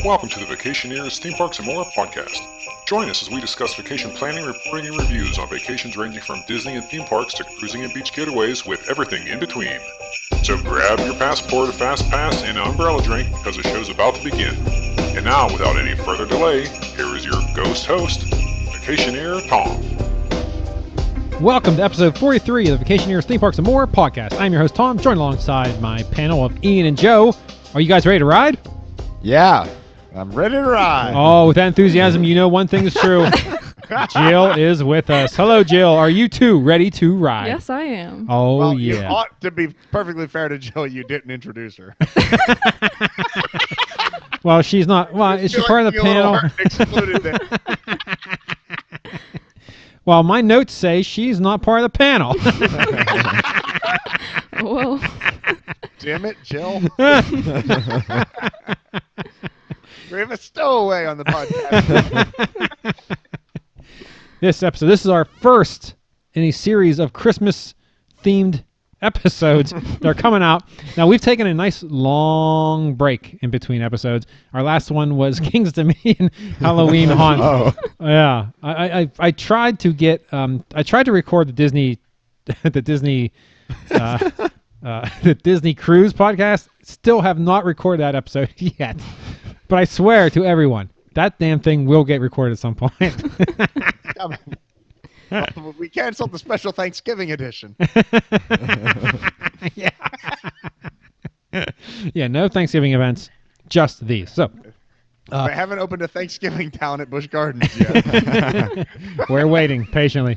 Welcome to the Vacationeers, Theme Parks, and More podcast. Join us as we discuss vacation planning, reporting, and reviews on vacations ranging from Disney and theme parks to cruising and beach getaways with everything in between. So grab your passport, a fast pass, and an umbrella drink because the show's about to begin. And now, without any further delay, here is your ghost host, Vacationeer Tom. Welcome to episode 43 of the Vacationeers, Theme Parks, and More podcast. I'm your host, Tom, joined alongside my panel of Ian and Joe. Are you guys ready to ride? Yeah, I'm ready to ride. Oh, with that enthusiasm, you know one thing is true. Jill is with us. Hello, Jill. Are you two ready to ride? Yes, I am. Oh, well, yeah. You ought to be perfectly fair to Jill. You didn't introduce her. Well, she's not. Well, is she part of the panel? Excluded there. Well, my notes say she's not part of the panel. Well, Damn it, Jill. We have a stowaway on the podcast. This is our first in a series of Christmas-themed episodes that are coming out. Now, we've taken a nice long break in between episodes. Our last one was King's Dominion Halloween Haunt. Oh. Yeah. I tried to get I tried to record the Disney the Disney cruise podcast. Still have not recorded that episode yet. But I swear to everyone, that damn thing will get recorded at some point. We canceled the special Thanksgiving edition. Yeah. Yeah, no Thanksgiving events, just these. So I haven't opened a Thanksgiving town at Busch Gardens yet. we're waiting patiently.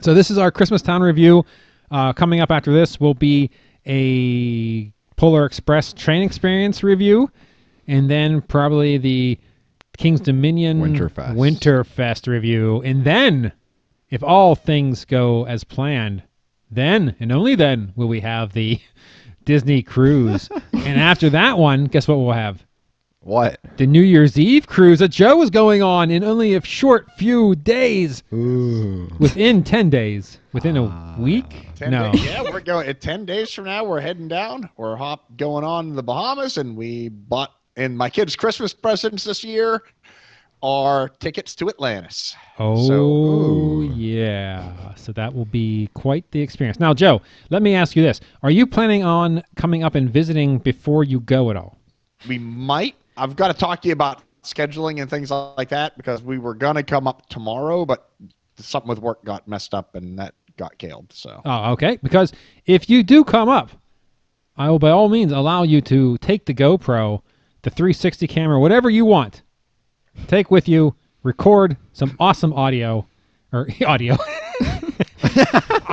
So this is our Christmas Town review. Coming up after this will be a Polar Express train experience review, and then probably the King's Dominion Winterfest review. And then, if all things go as planned, then and only then will we have the Disney cruise. And after that one, guess what we'll have? What? The New Year's Eve cruise that Joe is going on in only a short few days. Ooh. Within 10 days. Within a week? 10 No. days. Yeah, we're going. 10 days from now, we're heading down. We're going on the Bahamas, and we bought, and my kids' Christmas presents this year are tickets to Atlantis. Oh, yeah. So that will be quite the experience. Now, Joe, let me ask you this. Are you planning on coming up and visiting before you go at all? We might. I've got to talk to you about scheduling and things like that, because we were going to come up tomorrow, but something with work got messed up and that got killed. So. Oh, okay. Because if you do come up, I will by all means allow you to take the GoPro, the 360 camera, whatever you want. Take with you, record some awesome audio. I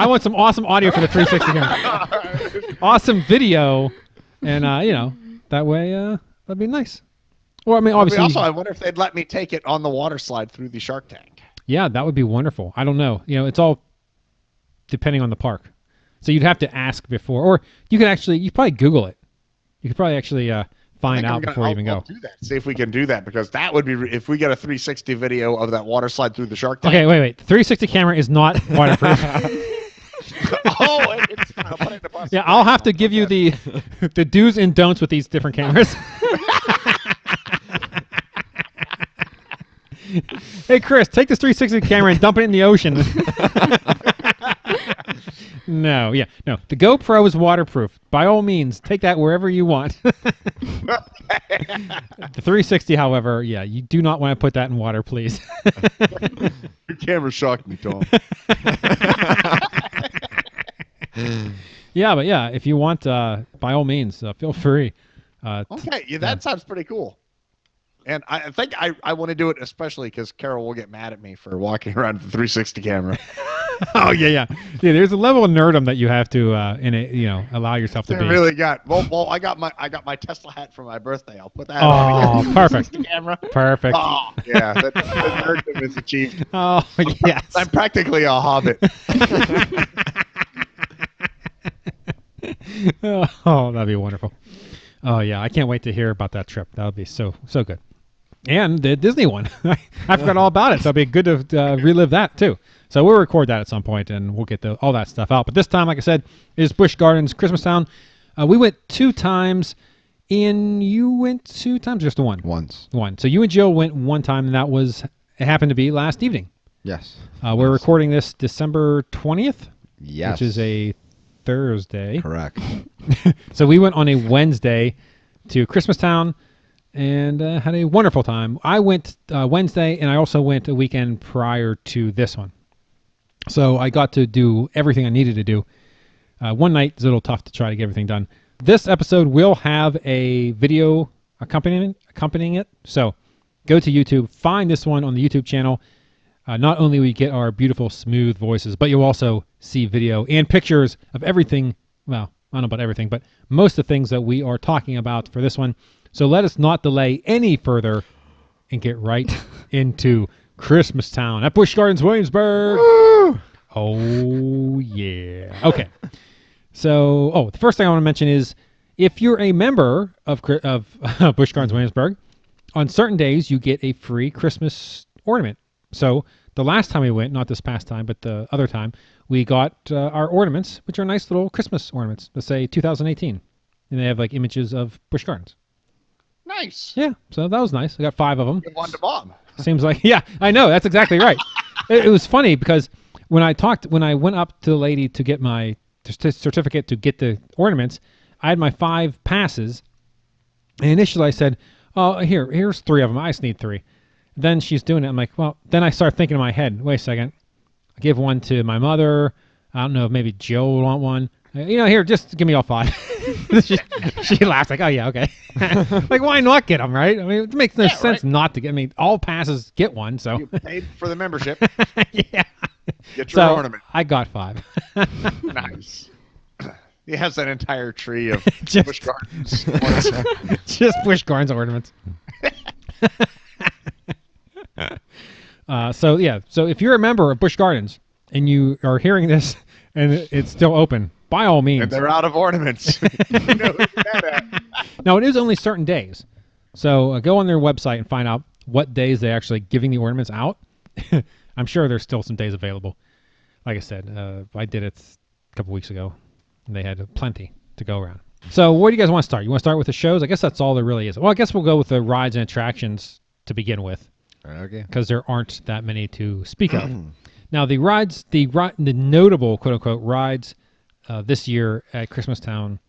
want some awesome audio for the 360 camera. Awesome video. And, that way, that'd be nice. Well, I mean, obviously. Also, I wonder if they'd let me take it on the water slide through the shark tank. Yeah, that would be wonderful. I don't know. It's all depending on the park. So you'd have to ask before, or you could probably Google it. You could probably actually find out before you even go. Do that. See if we can do that, because that would be if we get a 360 video of that water slide through the shark tank. Okay, wait. The 360 camera is not waterproof. I'll put it in the bus. Yeah, I'll have to give you the do's and don'ts with these different cameras. Hey, Chris, take this 360 camera and dump it in the ocean. No. The GoPro is waterproof. By all means, take that wherever you want. The 360, however, you do not want to put that in water, please. Your camera shocked me, Tom. Yeah, if you want, by all means, feel free. Okay, that sounds pretty cool. And I think I want to do it especially because Carol will get mad at me for walking around with the 360 camera. Oh yeah. There's a level of nerdom that you have to allow yourself to be. Really got well. I got my Tesla hat for my birthday. I'll put that. Oh, perfect. Camera. Perfect. Oh yeah, the nerdom is achieved. Oh yes. I'm practically a hobbit. Oh, that'd be wonderful. Oh yeah, I can't wait to hear about that trip. That would be so good. And the Disney one. I forgot all about it, so it'd be good to relive that too. So we'll record that at some point, and we'll get all that stuff out. But this time, like I said, is Busch Gardens Christmas Town. We went 2 times Ian, you went 2 times, or just the one? Once. One. So you and Jill went 1 time, and it happened to be last evening. Yes. We're recording this December 20th, Yes. which is a Thursday. Correct. So we went on a Wednesday to Christmastown and had a wonderful time. I went Wednesday, and I also went a weekend prior to this one. So I got to do everything I needed to do. One night is a little tough to try to get everything done. This episode will have a video accompanying it. So go to YouTube, find this one on the YouTube channel. Not only will you get our beautiful, smooth voices, but you'll also see video and pictures of everything. Well, I don't know about everything, but most of the things that we are talking about for this one. So let us not delay any further and get right into Christmastown at Busch Gardens, Williamsburg. Woo! Oh, yeah. Okay. So, the first thing I want to mention is if you're a member of Busch Gardens, Williamsburg, on certain days you get a free Christmas ornament. So the last time we went, not this past time, but the other time, we got our ornaments, which are nice little Christmas ornaments. Let's say 2018. And they have like images of Busch Gardens. Nice. Yeah, so that was nice. I got 5 of them. Give one to Bob. Seems like, yeah, I know. That's exactly right. It was funny because when I went up to the lady to get my certificate to get the ornaments, I had my 5 passes. And initially I said, oh, here's 3 of them. I just need 3. Then she's doing it. I'm like, well, then I start thinking in my head, wait a second. I give one to my mother. I don't know if maybe Jill would want one. Here, just give me all 5. she laughed like, oh, yeah, okay. Like, why not get them, right? I mean, it makes no sense not to get. I mean, all passes get one, so. You paid for the membership. Yeah. Get your So ornament. I got 5. Nice. He has an entire tree of Just- Busch Gardens. Just Busch Gardens ornaments. So if you're a member of Busch Gardens and you are hearing this and it's still open, by all means. And they're out of ornaments. You know who you're mad at. Now, it is only certain days. So go on their website and find out what days they're actually giving the ornaments out. I'm sure there's still some days available. Like I said, I did it a couple weeks ago, and they had plenty to go around. So where do you guys want to start? You want to start with the shows? I guess that's all there really is. Well, I guess we'll go with the rides and attractions to begin with. Okay. Because there aren't that many to speak of. Now, the rides, the notable quote-unquote rides this year at Christmastown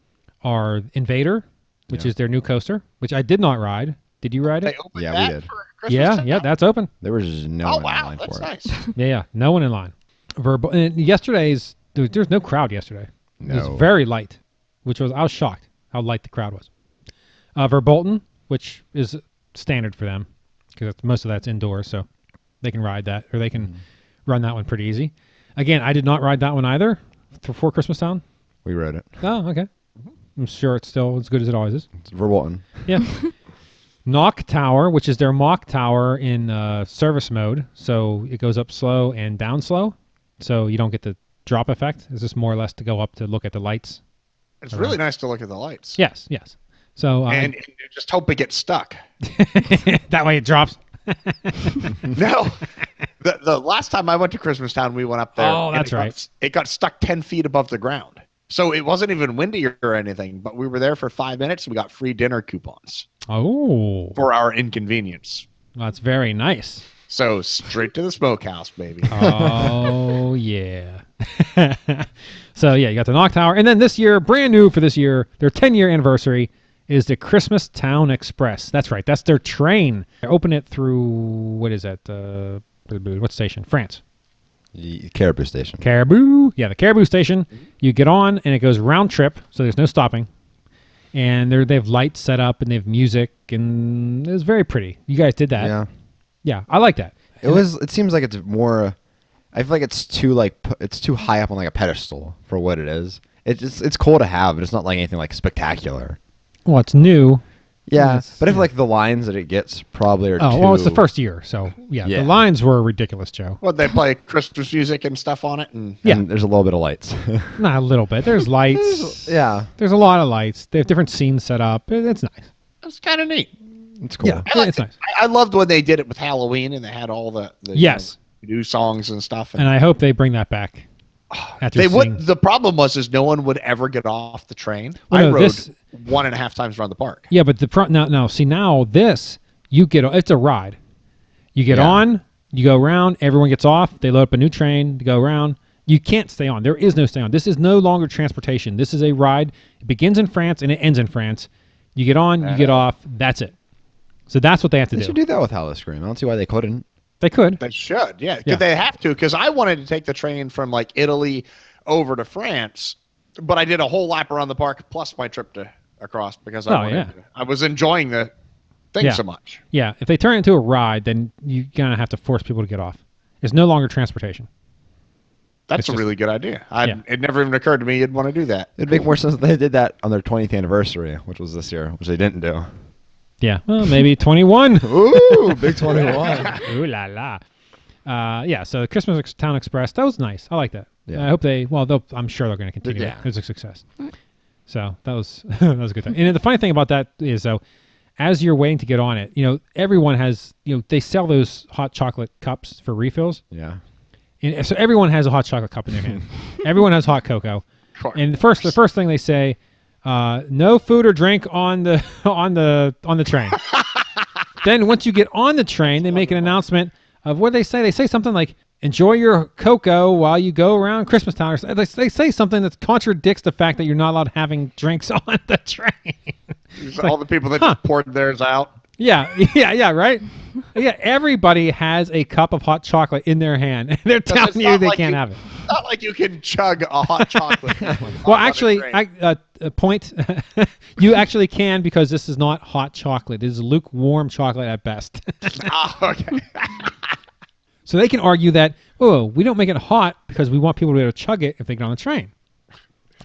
are Invader, which is their new coaster, which I did not ride. Did you ride They it? opened Yeah, we that did. for Christmas Yeah, that's open. There was just no Oh, one in wow. line That's for it. nice. Yeah, no one in line. And yesterday's, there's no crowd yesterday. It No. was very light, I was shocked how light the crowd was. Verbolten, which is standard for them, because most of that's indoors, so they can ride that, or they can run that one pretty easy. Again, I did not ride that one either for Christmastown. We rode it. Oh, okay. I'm sure it's still as good as it always is. It's verboten. Yeah. Knock Tower, which is their mock tower in service mode, so it goes up slow and down slow, so you don't get the drop effect. It's just more or less to go up to look at the lights. It's really nice to look at the lights. Yes. So And you just hope it gets stuck. that way it drops. No. The last time I went to Christmastown, we went up there. Oh, and that's right. It got stuck 10 feet above the ground. So it wasn't even windy or anything, but we were there for 5 minutes and we got free dinner coupons Oh, for our inconvenience. that's very nice. So straight to the smokehouse, baby. Oh, yeah. So, yeah, you got the Knock Tower. And then this year, brand new for this year, their 10-year anniversary is the Christmas Town Express. That's right. That's their train. They open it through, what is that? What station? France. The Caribou Station. Caribou. Yeah, the Caribou Station. You get on, and it goes round trip, so there's no stopping. And they have lights set up, and they have music, and it was very pretty. You guys did that. Yeah. Yeah, I like that. It seems like it's more. I feel like it's too high up on like a pedestal for what it is. It's cool to have, but it's not like anything like spectacular. Well, it's new. Yeah, Yes. but I feel like the lines that it gets probably are too. Oh, well, it's the first year, so yeah. Yeah. The lines were ridiculous, Joe. Well, they play Christmas music and stuff on it. And Yeah. And there's a little bit of lights. Not a little bit. There's lights. Yeah, There's a lot of lights. They have different scenes set up. It's nice. it's kind of neat. it's cool. Yeah, it's nice. I loved when they did it with Halloween and they had all the Yes. new songs and stuff. And I hope they bring that back. After They seeing- would. The problem was no one would ever get off the train. Well, I no, rode 1.5 times around the park. Yeah, but now this it's a ride. You get on, you go around, everyone gets off, they load up a new train to go around. You can't stay on. There is no stay on. This is no longer transportation. This is a ride. It begins in France and it ends in France. You get on, you get off. That's it. So that's what they have to They do. should do that with Howl's Scream. I don't see why they couldn't. They could. They should, yeah. Yeah. They have to, because I wanted to take the train from like Italy over to France, but I did a whole lap around the park plus my trip across because I was enjoying the thing so much. Yeah, if they turn it into a ride, then you're going to have to force people to get off. It's no longer transportation. That's a really good idea. It never even occurred to me you'd want to do that. It'd make more sense if they did that on their 20th anniversary, which was this year, which they didn't do. Yeah, well, maybe 21. Ooh, big 21. Ooh la la. Yeah, so the Christmas Town Express, that was nice. I like that. Yeah. I hope I'm sure they're going to continue. Yeah. It was a success. So that was that was a good time. And the funny thing about that is, though, as you're waiting to get on it, everyone has, they sell those hot chocolate cups for refills. Yeah. And so everyone has a hot chocolate cup in their hand. Everyone has hot cocoa. And the first thing they say, no food or drink on the train. Then once you get on the train, they make an announcement of what they say. They say something like, enjoy your cocoa while you go around Christmas Town. Or they say something that contradicts the fact that you're not allowed having drinks on the train. All the people that just poured theirs out. Yeah, right? Yeah, everybody has a cup of hot chocolate in their hand. They're telling you they can't have it. Not like you can chug a hot chocolate. Well, actually, point. You actually can, because this is not hot chocolate. This is lukewarm chocolate at best. Okay. So they can argue that, we don't make it hot because we want people to be able to chug it if they get on the train.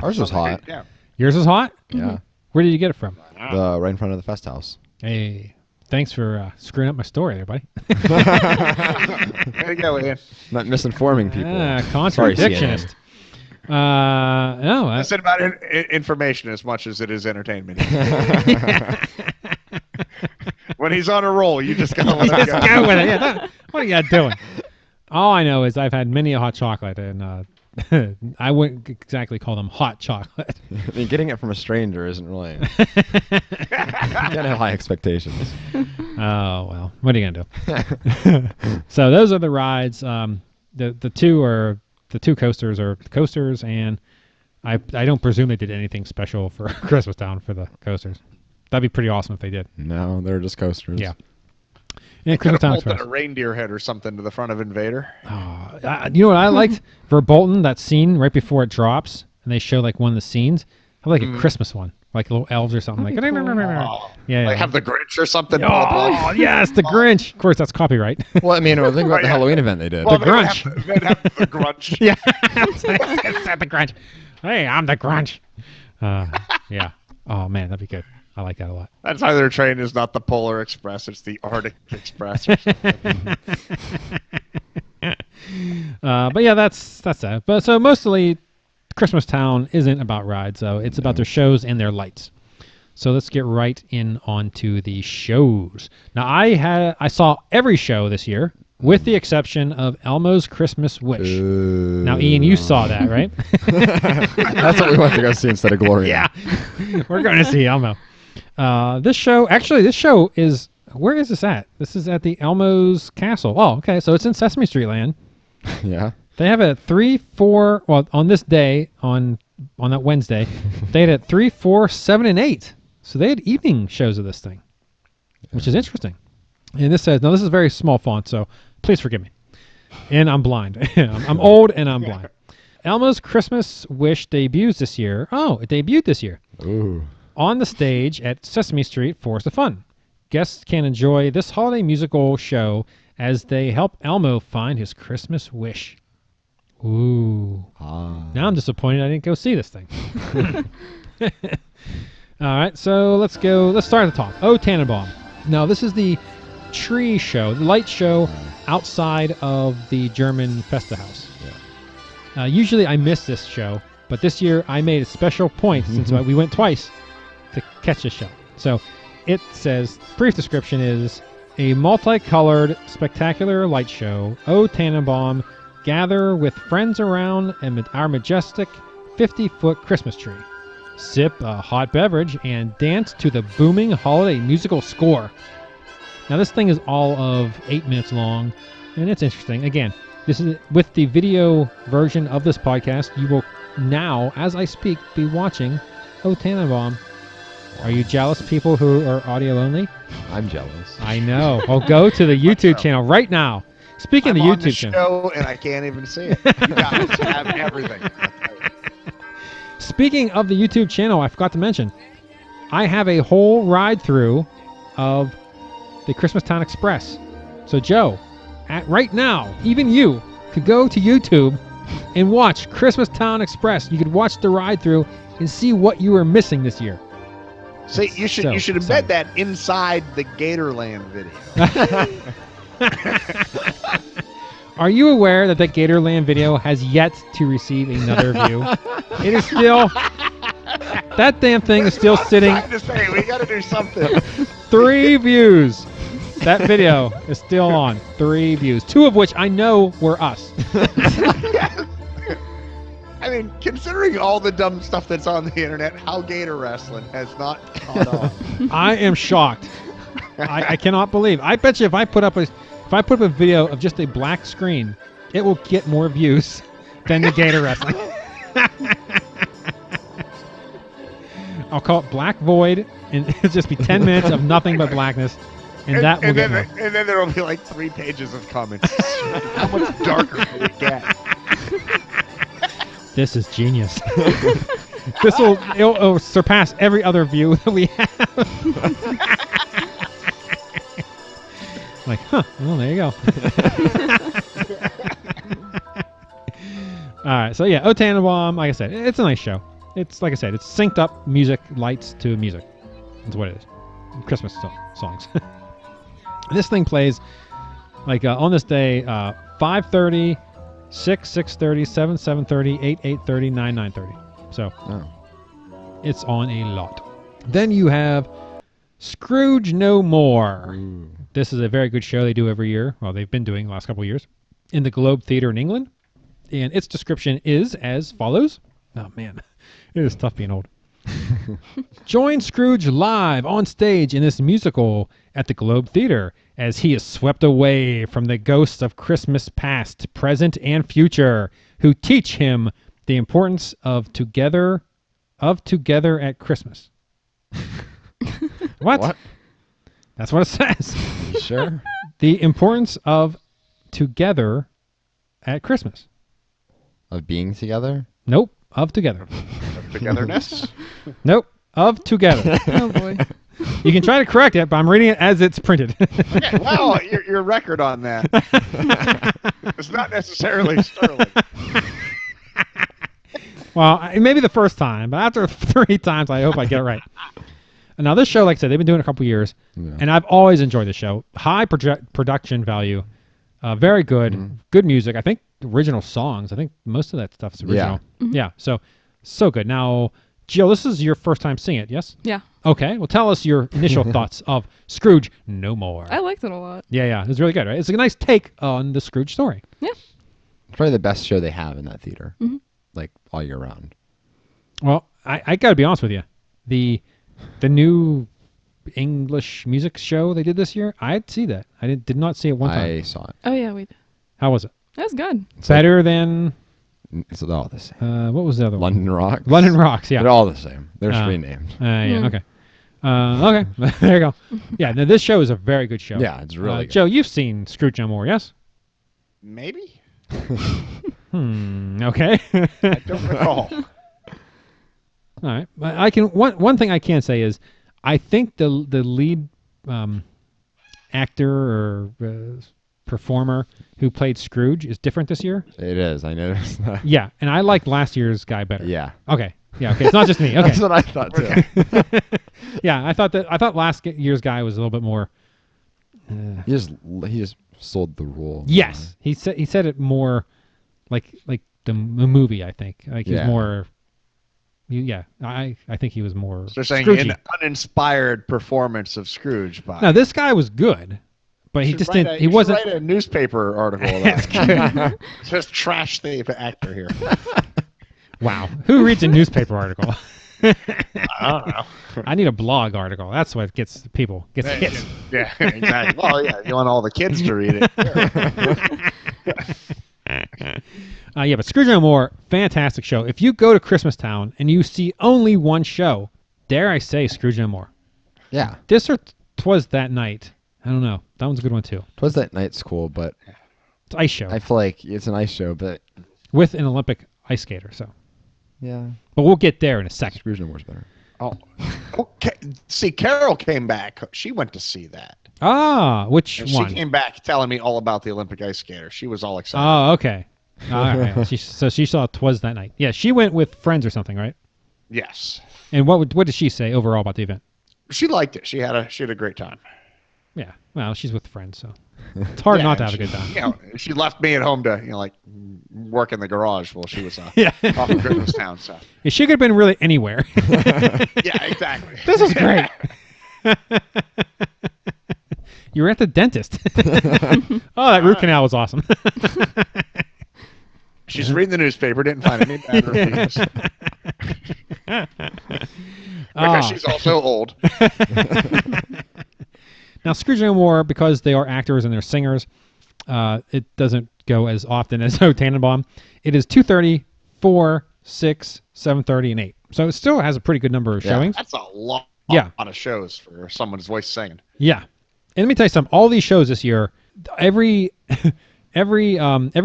Ours was hot. Yeah. Yours is hot? Yeah. Where did you get it from? Right in front of the Fest House. Hey, thanks for screwing up my story there, buddy. There you go, Ian. Not misinforming people. Contradictionist. No, It's about information as much as it is entertainment. When he's on a roll, you just gotta let him go. go with it. Yeah, what are you doing? All I know is I've had many a hot chocolate, and I wouldn't exactly call them hot chocolate. I mean, getting it from a stranger isn't really. You gotta have high expectations. Oh well, what are you gonna do? So those are the rides. The two coasters are coasters, and I don't presume they did anything special for Christmas Town for the coasters. That'd be pretty awesome if they did. No, they're just coasters. Yeah. Yeah, Christmas Town Express. A reindeer head or something to the front of Invader. You know what I liked for Bolton? That scene right before it drops, and they show like one of the scenes. I like a Christmas one, like little elves or something. Like, yeah, Like have the Grinch or something. Oh, yes, the Grinch. Of course, that's copyright. Well, I mean, think about the Halloween event they did. Well, the Grunch. They'd have the Grunch. Yeah, it's the Grinch. Hey, I'm the Grinch. Yeah. Oh man, that'd be good. I like that a lot. That's why their train is not the Polar Express; it's the Arctic Express. Or something. But yeah, that's that. But so mostly, Christmas Town isn't about rides, though. It's about their shows and their lights. So let's get right in onto the shows. Now I saw every show this year, with the exception of Elmo's Christmas Wish. Now, Ian, you saw that, right? That's what we went to go see instead of Gloria. Yeah, we're going to see Elmo. This show is, where is this at? This is at the Elmo's Castle. Oh, okay, so it's in Sesame Street Land. Yeah. They have a 3, 4, well, on this day, on that Wednesday, they had a 3, 4, 7, and 8. So they had evening shows of this thing, which is interesting. And this says, now this is very small font, so please forgive me. And I'm blind. I'm old and I'm blind. Elmo's Christmas Wish debuts this year. Oh, it debuted this year. Ooh. On the stage at Sesame Street Forest of Fun. Guests can enjoy this holiday musical show as they help Elmo find his Christmas wish. Ooh. Now I'm disappointed I didn't go see this thing. All right, so let's start at the top. Oh, Tannenbaum. Now, this is the tree show, the light show outside of the German Festa House. Yeah. Usually I miss this show, but this year I made a special point since we went twice to catch this show. So it says, brief description is, a multicolored, spectacular light show. Oh, Tannenbaum, gather with friends around our majestic 50-foot Christmas tree. sip a hot beverage, and dance to the booming holiday musical score. Now, this thing is all of 8 minutes long, and it's interesting. Again, this is with the video version of this podcast. You will now, as I speak, be watching O Tannenbaum. Are you jealous, people who are audio only? I'm jealous. I know. Well, go to the YouTube channel right now. Speaking of the I'm on YouTube the channel, show and I can't even see it. You guys have everything. speaking of the YouTube channel, I forgot to mention, I have a whole ride through of the Christmastown Express. So, Joe, right now, even you could go to YouTube and watch Christmastown Express. You could watch the ride through and see what you were missing this year. See, you should embed that inside the Gatorland video. Are you aware that Gatorland video has yet to receive another view? It is still... That damn thing is still sitting... I'm trying to say, we got to do something. 3 views. That video is still on. 3 views. 2 of which I know were us. I mean, considering all the dumb stuff that's on the internet, how Gator Wrestling has not caught on. I am shocked. I cannot believe. I bet you if I put up a video of just a black screen, it will get more views than the Gator Wrestling. I'll call it Black Void, and it'll just be 10 minutes of nothing but blackness, and that will get more. And then there will be like 3 pages of comments. How much darker can it get? This is genius. It'll surpass every other view that we have. Like, well, there you go. All right, so yeah, O Tannenbaum, like I said, it's a nice show. It's, like I said, it's synced up music, lights to music. That's what it is. Christmas songs. This thing plays, like, on this day, 5:30, 6:30, 7:30, 8:30, 9:30. So, it's on a lot. Then you have Scrooge No More. Ooh. This is a very good show they do every year. Well, they've been doing the last couple of years in the Globe Theatre in England. And its description is as follows. Oh, man. It is tough being old. Join Scrooge live on stage in this musical at the Globe Theatre as he is swept away from the ghosts of Christmas past, present, and future, who teach him the importance of together at Christmas. What? That's what it says. You sure? The importance of together at Christmas. Of being together? Nope. Of together. Togetherness? Nope. Of together. Oh boy. You can try to correct it, but I'm reading it as it's printed. Okay, well, your record on that is not necessarily sterling. Well, maybe the first time, but after 3 times, I hope I get it right. Now, this show, like I said, they've been doing it a couple years, and I've always enjoyed the show. High production value, very good, good music. I think original songs. I think most of that stuff's original. Yeah, so good. Now, Jill, this is your first time seeing it, yes? Yeah. Okay, well, tell us your initial thoughts of Scrooge No More. I liked it a lot. Yeah, it's really good, right? It's a nice take on the Scrooge story. Yeah. It's probably the best show they have in that theater, like all year round. Well, I got to be honest with you. The new English music show they did this year, I'd see that. I did not see it one time. I saw it. Oh yeah, we did. How was it? That was good. It's Better than... It's all the same. what was the other one? London Rocks. London Rocks, yeah. They're all the same. There's 3 names. Yeah, okay. Okay, there you go. Yeah, now this show is a very good show. Yeah, it's really good. Joe, you've seen Scrooge No More, yes? Maybe? Okay. I don't recall. All right. One thing I can say is I think the lead actor or performer who played Scrooge is different this year. It is. I noticed that. Yeah, and I liked last year's guy better. Yeah. Okay. Yeah. Okay. It's not just me. Okay. That's what I thought too. Okay. Yeah, I thought last year's guy was a little bit more. He just sold the role. Yes, he said it more like the movie. I think like he's more. Yeah, I think he was more. So you're saying Scroogey. an uninspired performance of Scrooge by. Now this guy was good, but he just didn't. He wasn't. Write a newspaper article about it. Just trash the actor here. Wow, who reads a newspaper article? I don't know. I need a blog article. That's what gets people hits. Yeah, exactly. Well, yeah, you want all the kids to read it. Yeah, but Scrooge and More, fantastic show. If you go to Christmastown and you see only one show, dare I say Scrooge and More. Yeah. This or 'Twas That Night. I don't know. That one's a good one too. Twas That Night's cool, but It's an ice show I feel like it's an ice show, but with an Olympic ice skater. So, yeah. but we'll get there in a second. Scrooge and More's better. Oh, okay. See, Carol came back. She went to see that. Ah, which And one? she came back telling me all about the Olympic ice skater. She was all excited. Oh, okay. All right. So she saw 'Twas That Night. Yeah, she went with friends or something, right? Yes. And what did she say overall about the event? She liked it. She had a great time. Yeah. Well, she's with friends, so it's hard not to have a good time. You know, she left me at home to like work in the garage while she was Yeah. off in Christmastown. So Yeah, she could have been really anywhere. yeah, exactly. This is great. You were at the dentist. Oh, that root canal was awesome. She's reading the newspaper. Didn't find any bad reviews. Because she's also old. Now, Scrooge and More, because they are actors and they're singers, it doesn't go as often as O Tannenbaum. It is 2:30, 4, 6, 7:30, and 8. So it still has a pretty good number of showings. That's a lot of shows for someone's voice singing. Yeah. And let me tell you something. All these shows this year, every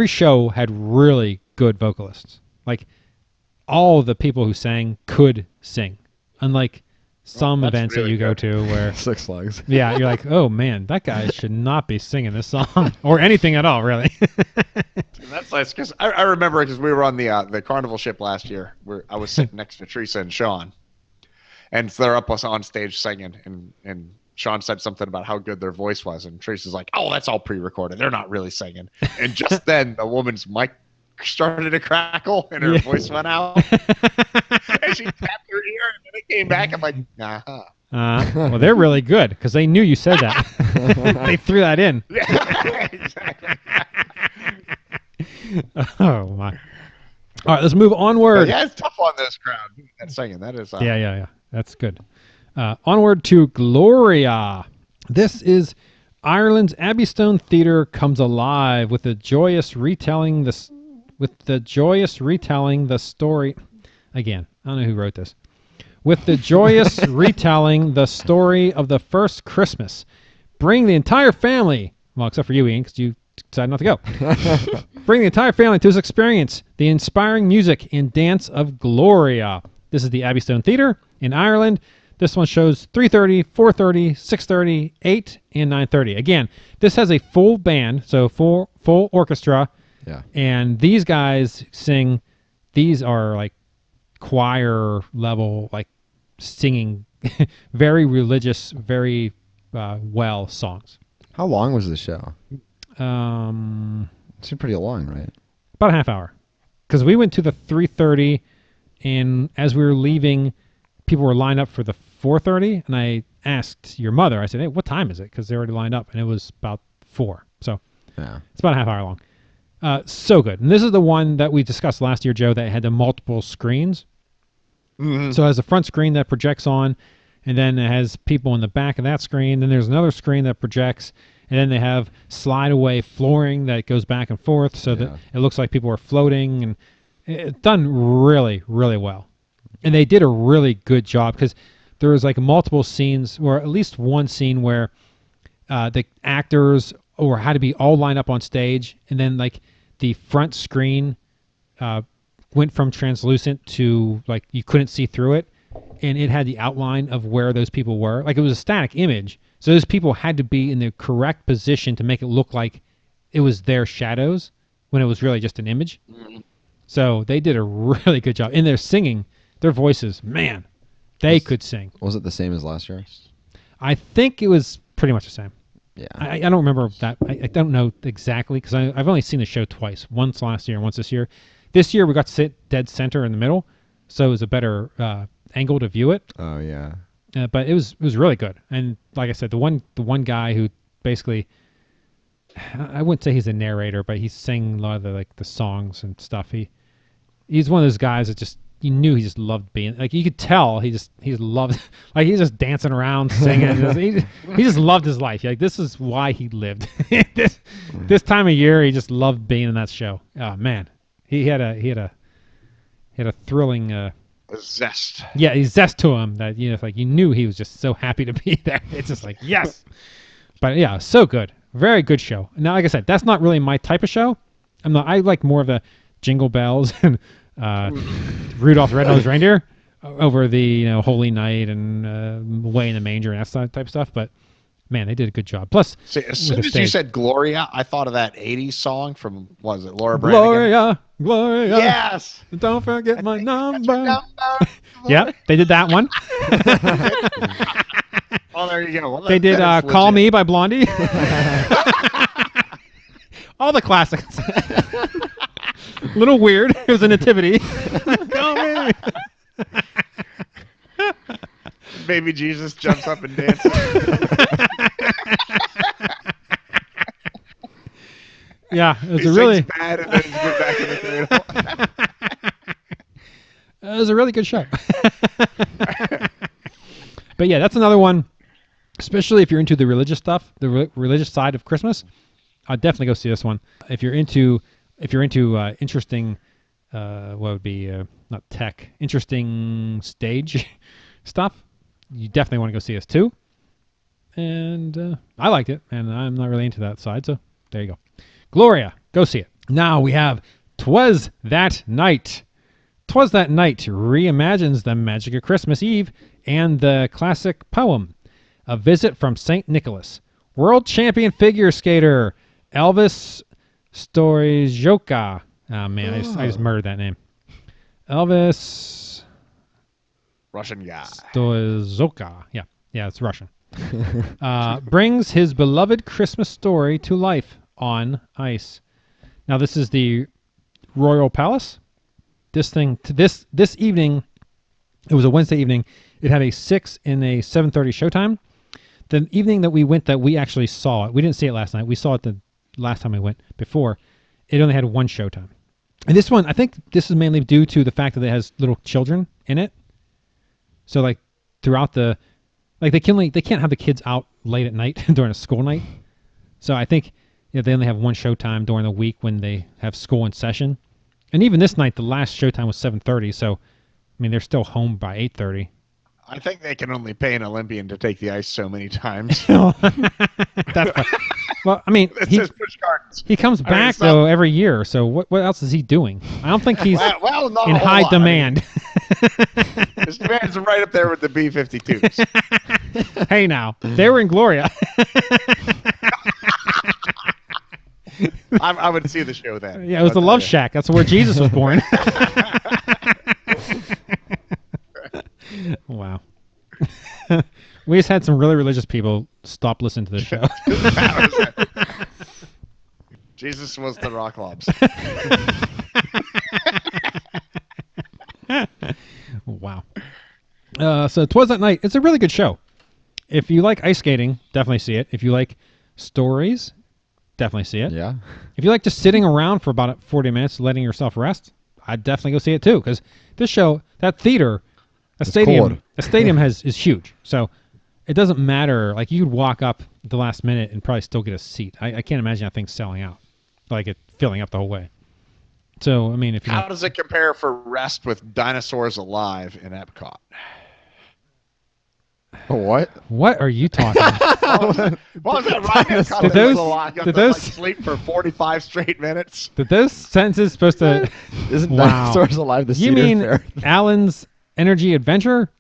show had really good vocalists. Like, all the people who sang could sing. Unlike some events really that you go to where... Six Flags. Yeah, you're like, oh, man, that guy should not be singing this song. Or anything at all, really. That's nice, because I remember because we were on the Carnival ship last year where I was sitting next to Teresa and Sean. And they're up on stage singing, and Sean said something about how good their voice was, and Teresa's like, "Oh, that's all pre-recorded. They're not really singing." And just then, the woman's mic started to crackle, and her voice went out, and she tapped her ear, and then it came back. I'm like, well, they're really good because they knew you said that. They threw that in. Yeah, exactly. Oh my! All right, let's move onward. But yeah, it's tough on this crowd. That singing, that is. Yeah. That's good. Onward to Gloria. This is Ireland's Abbey Stone Theatre comes alive with the joyous retelling the story. Again, I don't know who wrote this. With the joyous retelling the story of the first Christmas. Bring the entire family, well, except for you, Ian, because you decided not to go. Bring the entire family to this experience, the inspiring music and dance of Gloria. This is the Abbey Stone Theatre in Ireland. This one shows 3:30, 4:30, 6:30, 8, and 9:30. Again, this has a full band, so full orchestra. Yeah. And these guys sing. These are like choir level, like singing, very religious, very well songs. How long was the show? It seemed pretty long, right? About a half hour. Because we went to the 3:30, and as we were leaving, people were lined up for the 4:30, and I asked your mother, I said, hey, what time is it? Because they already lined up, and it was about 4. So yeah, it's about a half hour long. So good. And this is the one that we discussed last year, Joe, that had the multiple screens. Mm-hmm. So it has a front screen that projects on, and then it has people in the back of that screen. Then there's another screen that projects, and then they have slide away flooring that goes back and forth so that it looks like people are floating, and it's done really, really well. And they did a really good job because there was like multiple scenes, or at least one scene where the actors had to be all lined up on stage, and then like the front screen went from translucent to like you couldn't see through it, and it had the outline of where those people were. Like it was a static image, so those people had to be in the correct position to make it look like it was their shadows when it was really just an image. Mm-hmm. So they did a really good job. And their singing, their voices, man, they could sing. Was it the same as last year? I think it was pretty much the same. Yeah. I don't remember that. I don't know exactly because I've only seen the show twice. Once last year and once this year. This year we got to sit dead center in the middle, so it was a better angle to view it. Oh yeah. But it was really good. And like I said, the one guy who basically, I wouldn't say he's a narrator, but he's singing a lot of the songs and stuff. He's one of those guys that just you knew he just loved being, like you could tell he just loved, like he's just dancing around singing. He just loved his life. Like this is why he lived. this time of year he just loved being in that show. Oh man, he had a thrilling A zest. yeah, a zest to him that like you knew he was just so happy to be there. It's just like yes. But yeah, so good. Very good show. Now, like I said, that's not really my type of show. I like more of the Jingle Bells and Rudolph the Red-Nosed Reindeer over the Holy Night and Way in the Manger and that type of stuff. But man, they did a good job. Plus, see, as soon as you said Gloria, I thought of that '80s song from was it Laura Branigan? Gloria, Gloria. Yes. Don't forget my number. Yep, they did that one. Oh, there you go. Well, they did Call Me by Blondie. All the classics. Little weird. It was a nativity. Call me. Baby Jesus jumps up and dances. Yeah, it was he a really bad and then he's good back in the cradle. It was a really good show. But yeah, that's another one. Especially if you're into the religious stuff, the religious side of Christmas, I'd definitely go see this one. If you're into interesting, what would be not tech, interesting stage stuff, you definitely want to go see this too. And I liked it, and I'm not really into that side, so there you go. Gloria, go see it. Now we have 'Twas That Night. 'Twas That Night reimagines the magic of Christmas Eve and the classic poem. A Visit from St. Nicholas. World champion figure skater Elvis Storyzoka. Oh, man, I just murdered that name. Elvis Russian guy. Storyzoka. Yeah, it's Russian. Brings his beloved Christmas story to life on ice. Now, this is the Royal Palace. This evening, it was a Wednesday evening. It had a 6 and a 7:30 showtime. The evening that we went, that we actually saw it. We didn't see it last night. We saw it the last time we went before. It only had one showtime. And this one, I think this is mainly due to the fact that it has little children in it. So like throughout they can't have the kids out late at night during a school night. So I think they only have one showtime during the week when they have school in session. And even this night, the last showtime was 7:30. So I mean, they're still home by 8:30. I think they can only pay an Olympian to take the ice so many times. Well, I mean, he comes back though every year. So what else is he doing? I don't think he's not in high demand. This man's right up there with the B-52s. Hey, now they were in Gloria. I would see the show then. Yeah, it was the Love Shack. That's where Jesus was born. Wow. We just had some really religious people stop listening to the show. Jesus was the rock lobs. Wow. So 'Twas That Night. It's a really good show. If you like ice skating, definitely see it. If you like stories, definitely see it. Yeah. If you like just sitting around for about 40 minutes, letting yourself rest, I'd definitely go see it too. Because this show, that theater, a stadium is huge. So it doesn't matter. Like you could walk up at the last minute and probably still get a seat. I can't imagine that thing selling out, like it filling up the whole way. So I mean, if you how does it compare for rest with Dinosaurs Alive in Epcot? What? What are you talking about? What was that right? Did those sleep for 45 straight minutes? Did those sentences supposed to? Isn't Wow. Dinosaurs Alive the You Cedar mean Fair? Alan's Energy Adventure?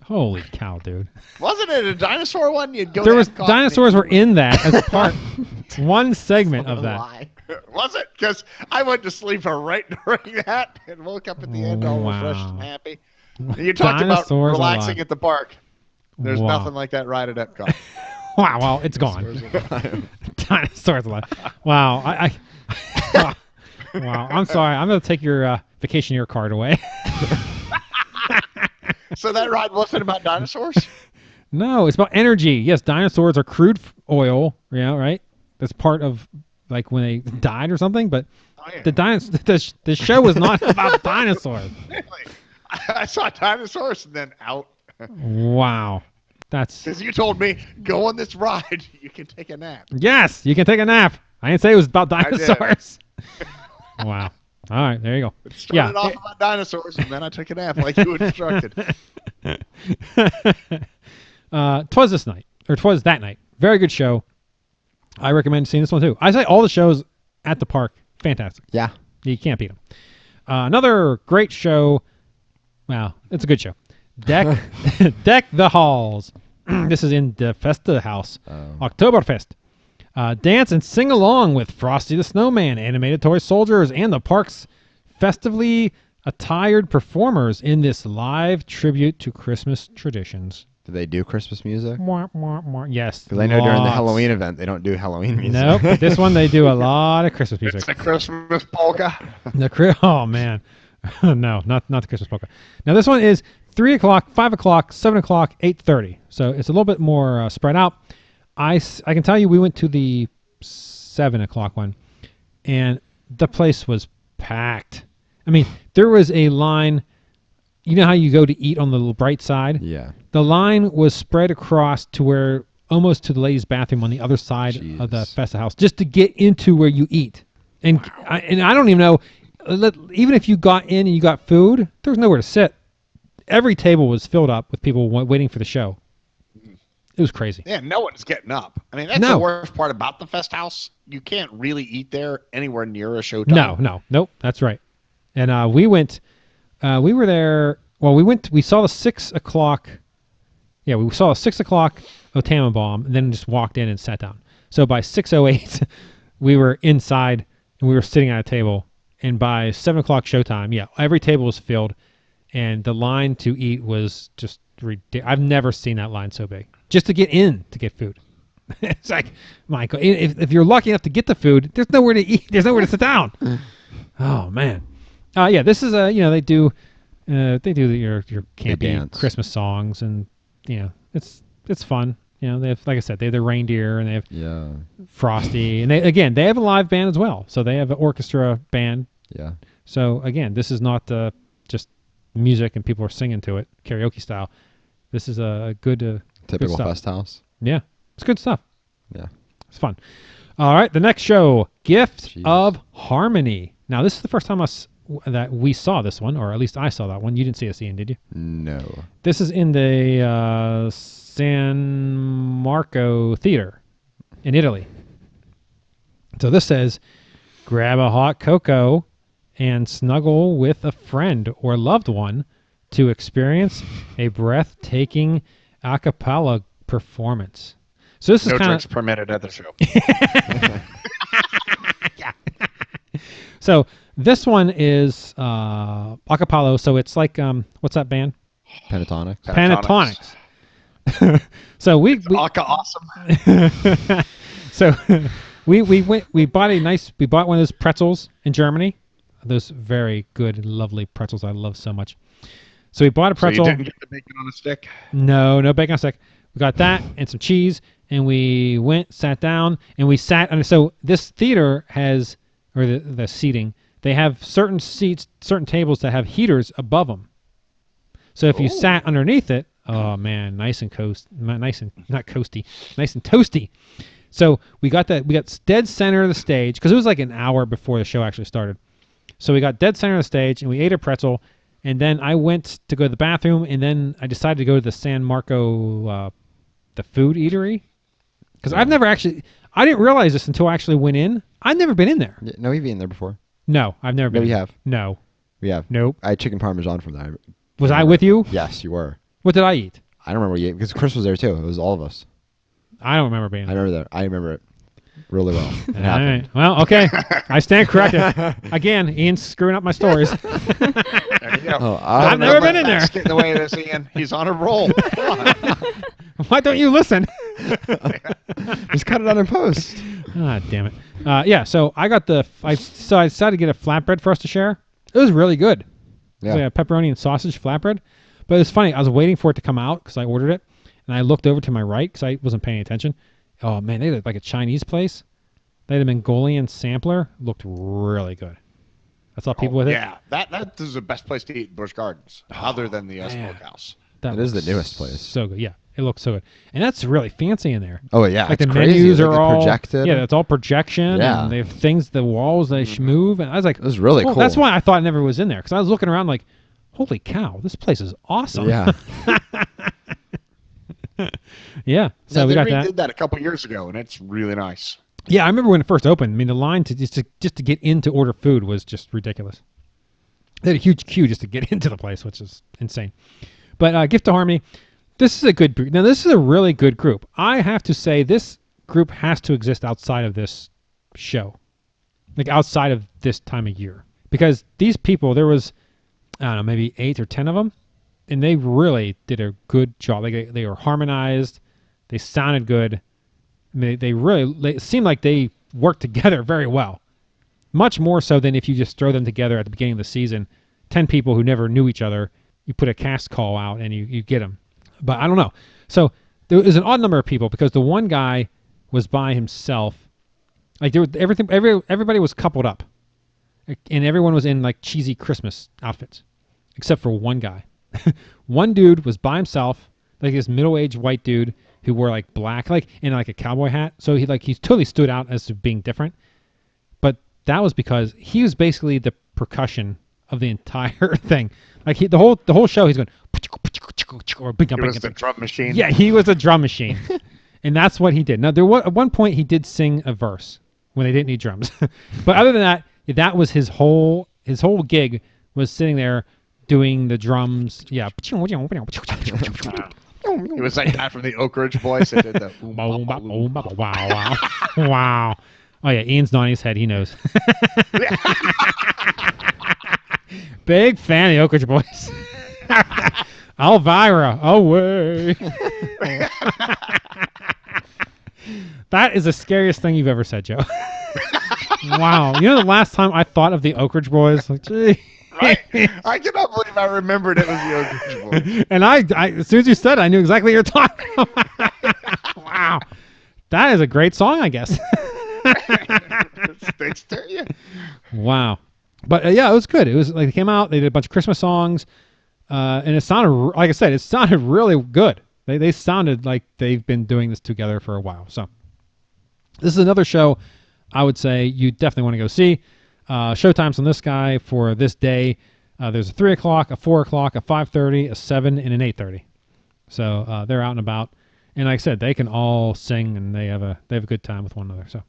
Holy cow, dude! Wasn't it a dinosaur one? You'd go. There to was Epcot dinosaurs were in that as part one segment of that. Was it? Because I went to sleep right during that and woke up at the end all refreshed and happy. You talked about relaxing at the park. There's nothing like that ride at Epcot. Wow, well, it's gone. Dinosaurs Alive. Wow, wow. I'm sorry. I'm going to take your Vacationeer card away. So that ride wasn't about dinosaurs? No, it's about energy. Yes, dinosaurs are crude oil. Yeah, right. That's part of like when they died or something. But The show was not about dinosaurs. I saw dinosaurs and then out. Wow. That's Because you told me, go on this ride, you can take a nap. yes, you can take a nap. I didn't say it was about I did. dinosaurs. Wow. All right, there you go. It started off about dinosaurs, and then I took a nap like you instructed. Twas this night, or twas that night. Very good show. I recommend seeing this one too. I say all the shows at the park, fantastic. Yeah. You can't beat them. Another great show. Wow, it's a good show. Deck the Halls. This is in the Festa House. Oktoberfest. Dance and sing along with Frosty the Snowman, animated toy soldiers, and the park's festively attired performers in this live tribute to Christmas traditions. Do they do Christmas music? Yes. Because I know during the lots. Halloween event they don't do Halloween music. Nope. But this one they do a lot of Christmas music. It's the Christmas polka. Oh man, no, not the Christmas polka. Now this one is 3 o'clock, 5 o'clock, 7 o'clock, 8:30. So it's a little bit more spread out. I can tell you we went to the 7 o'clock one, and the place was packed. I mean, there was a line. You know how you go to eat on the little bright side? Yeah. The line was spread across to where almost to the ladies' bathroom on the other side of the Festa House, just to get into where you eat. And I don't even know. Even if you got in and you got food, there was nowhere to sit. Every table was filled up with people waiting for the show. It was crazy. Yeah, no one's getting up. I mean, that's the worst part about the Fest House. You can't really eat there anywhere near a showtime. Nope. That's right. And we went. We were there. Well, we saw the 6 o'clock. Yeah, we saw a 6 o'clock Tannenbaum, and then just walked in and sat down. So by 6:08, we were inside and we were sitting at a table. And by 7 o'clock showtime, yeah, every table was filled, and the line to eat was just ridiculous. I've never seen that line so big. Just to get in to get food. It's like, Michael, if you're lucky enough to get the food, there's nowhere to eat. There's nowhere to sit down. Oh man. Yeah, this is they do your campy Christmas songs, and it's fun. They have, like I said, they have the reindeer, and they have Frosty, and they have a live band as well. So they have an orchestra band. Yeah. So again, this is not just music and people are singing to it karaoke style. This is a good typical good Fest House. Yeah, it's good stuff. Yeah, it's fun. All right, the next show, Gift of Harmony. Now, this is the first time that we saw this one, or at least I saw that one. You didn't see us, Ian, did you? No. This is in the San Marco Theater in Italy. So this says, grab a hot cocoa and snuggle with a friend or loved one to experience a breathtaking a cappella performance. So this is kind of... No drinks permitted at the show. Yeah. So this one is a cappella, so it's like, what's that band? Pentatonics. So we awesome. So we bought one of those pretzels in Germany. Those very good, lovely pretzels I love so much. So we bought a pretzel. So you didn't get the bacon on a stick? No bacon on a stick. We got that and some cheese, and we sat down, and we sat. And so this theater has, or the seating, they have certain seats, certain tables that have heaters above them. So if you sat underneath it, oh man, nice and not coasty, nice and toasty. So we got dead center of the stage, because it was like an hour before the show actually started. So we got dead center of the stage, and we ate a pretzel, and then I went to go to the bathroom, and then I decided to go to the San Marco, the food eatery, because I didn't realize this until I actually went in. I've never been in there. Yeah, no, you've been there before. No, I've never been. No, you have. No. We have. Nope. I had chicken parmesan from there. Was I with you? Yes, you were. What did I eat? I don't remember what you ate, because Chris was there too. It was all of us. I don't remember being there. I remember that. I remember it really well. It all happened. right. Well, okay. I stand corrected. Again, Ian's screwing up my stories. There you go. Oh, I've never been in there. Get in the way of this, Ian. He's on a roll. Why don't you listen? Just cut it out in post. Ah, damn it. Yeah, so I decided to get a flatbread for us to share. It was really good. Yeah. It was like a pepperoni and sausage flatbread. But it was funny. I was waiting for it to come out because I ordered it. And I looked over to my right because I wasn't paying attention. Oh, man, they looked like a Chinese place. They had a Mongolian sampler. Looked really good. I saw people with it. Yeah, that is the best place to eat in Busch Gardens, other than the Smokehouse. That is the newest place. So good. Yeah, it looks so good, and that's really fancy in there. Oh yeah, Like it's the crazy. menus Like are the all projected. Yeah, it's all projection. Yeah. And they have things. The walls they move, and I was like, It was really cool. That's why I thought it never was in there because I was looking around like, holy cow, this place is awesome. Yeah. Yeah. So we they got redid that. that a couple years ago, and it's really nice. Yeah, I remember when it first opened. I mean, the line to just to get in to order food was just ridiculous. They had a huge queue just to get into the place, which is insane. But Gift to Harmony, this is a good group. Now, this is a really good group. I have to say this group has to exist outside of this show, like outside of this time of year, because these people, there was, I don't know, maybe 8 or 10 of them, and they really did a good job. Like they were harmonized, they sounded good. I mean, it seemed like they worked together very well. Much more so than if you just throw them together at the beginning of the season. 10 people who never knew each other, you put a cast call out and you get them. But I don't know. So there was an odd number of people because the one guy was by himself. Like everybody was coupled up. And everyone was in like cheesy Christmas outfits. Except for one guy. One dude was by himself, like this middle-aged white dude who wore like black, like in like a cowboy hat. So he totally stood out as to being different. But that was because he was basically the percussion of the entire thing. Like the whole show, he's going. It was the drum machine. Yeah, he was a drum machine, and that's what he did. Now at one point he did sing a verse when they didn't need drums, but other than that, that was his whole gig was sitting there doing the drums. Yeah. It was like that from the Oak Ridge Boys. That did the wow. Oh yeah, Ian's nodding his head. He knows. Big fan of the Oak Ridge Boys. Elvira, away. That is the scariest thing you've ever said, Joe. Wow. You know the last time I thought of the Oak Ridge Boys? Like, gee. Right? I cannot believe I remembered it was the Oak Ridge Boys. And I as soon as you said it, I knew exactly what you're talking about. Wow. That is a great song, I guess. It sticks to you. Wow. But yeah, it was good. It was like they came out, they did a bunch of Christmas songs, and it sounded, like I said, it sounded really good. They sounded like they've been doing this together for a while. So this is another show I would say you definitely want to go see. Showtimes on this guy for this day. There's a 3 o'clock, a 4 o'clock, a 5:30, a 7, and an 8:30. So they're out and about. And like I said, they can all sing and they have a good time with one another. So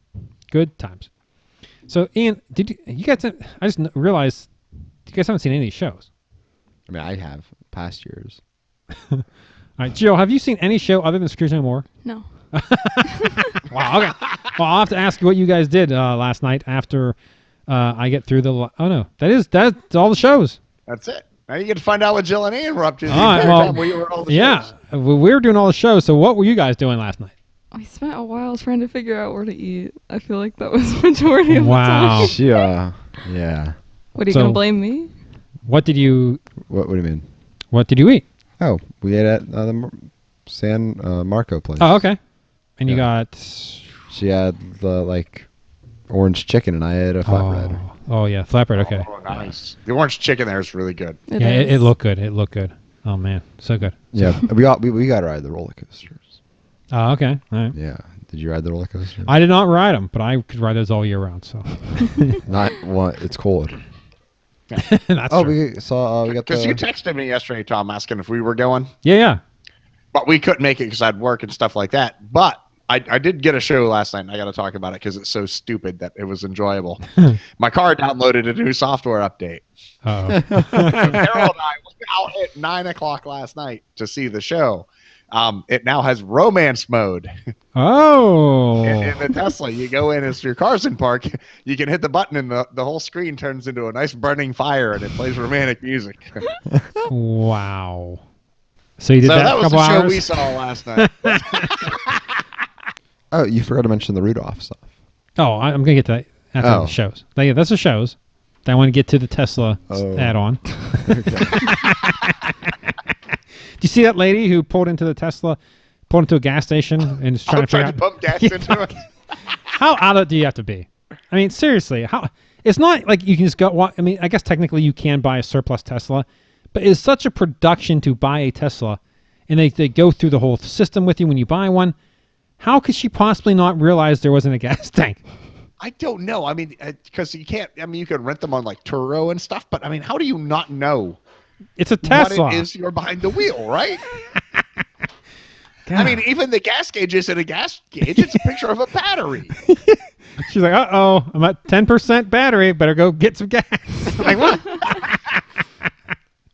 good times. So Ian, you guys? I just realized you guys haven't seen any of these shows. I mean, I have past years. All right, Jill, have you seen any show other than Scrooge No More? No. Wow. Okay. Well, I'll have to ask you what you guys did last night after I get through the. Oh no, that's all the shows. That's it. Now you get to find out what Jill and Ian were up to. All right, well, we were all the yeah, shows. we were doing all the shows. So what were you guys doing last night? I spent a while trying to figure out where to eat. I feel like that was the majority of Wow. the time. Yeah. What are you So- gonna blame me? What did you What do you mean? What did you eat? Oh, we ate at the San Marco place. Oh, okay. And you Yeah. got. She had the orange chicken, and I had a flatbread. Oh yeah, flatbread. Okay. Oh, nice. The orange chicken there is really good. It Yeah, is. it looked good. It looked good. Oh man, so good. Yeah, we got to ride the roller coasters. Oh, okay. All right. Yeah, did you ride the roller coaster? I did not ride them, but I could ride those all year round. So Not one. It's cold. that's Oh, true. we saw. We got Because you the. texted me yesterday, Tom, asking if we were going, Yeah. but we couldn't make it because I'd work and stuff like that. But I did get a show last night, and I got to talk about it because it's so stupid that it was enjoyable. My car downloaded a new software update. Uh-oh. Harold and I went out at 9 o'clock last night to see the show. It now has romance mode. Oh. In the Tesla, you go in as your car's in park, you can hit the button and the whole screen turns into a nice burning fire and it plays romantic music. Wow. So you did So that that a was couple the show hours? we saw last night. Oh, you forgot to mention the Rudolph stuff. Oh, I'm gonna get to that after Oh. the shows. Yeah, that's the shows. Then I want to get to the Tesla add-on. Did you see that lady who pulled into a gas station and is trying to figure out? Pump gas into it. How out of it do you have to be? I mean, seriously, how? It's not like you can just go. I mean, I guess technically you can buy a surplus Tesla, but it's such a production to buy a Tesla, and they go through the whole system with you when you buy one. How could she possibly not realize there wasn't a gas tank? I don't know. I mean, because you can't. I mean, you can rent them on like Turo and stuff, but I mean, how do you not know? It's a Tesla. What it is you're behind the wheel, right? God. I mean, even the gas gauge isn't a gas gauge; it's a picture of a battery. She's like, "Uh-oh, I'm at 10% battery. Better go get some gas." Like what?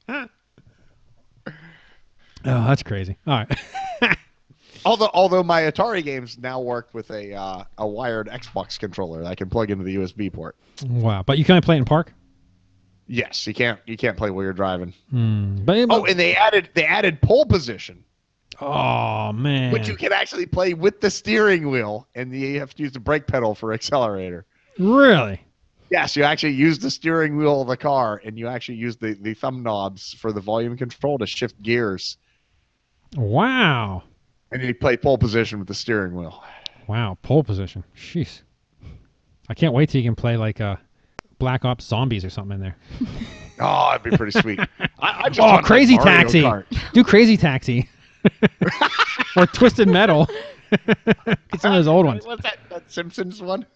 Oh, that's crazy. All right. Although my Atari games now work with a wired Xbox controller that I can plug into the USB port. Wow, but you can play it in park. Yes, you can't play while you're driving. But And they added pole position, oh man, which you can actually play with the steering wheel, and you have to use the brake pedal for accelerator. Really? Yes, you actually use the steering wheel of the car, and you actually use the thumb knobs for the volume control to shift gears. Wow. And you play pole position with the steering wheel. Wow, pole position. Jeez. I can't wait till you can play like Black Ops Zombies or something in there. Oh, that'd be pretty sweet. I just want Crazy that Mario Taxi. Kart. Do Crazy Taxi. Or Twisted Metal. Get some of those old ones. What's that Simpsons one?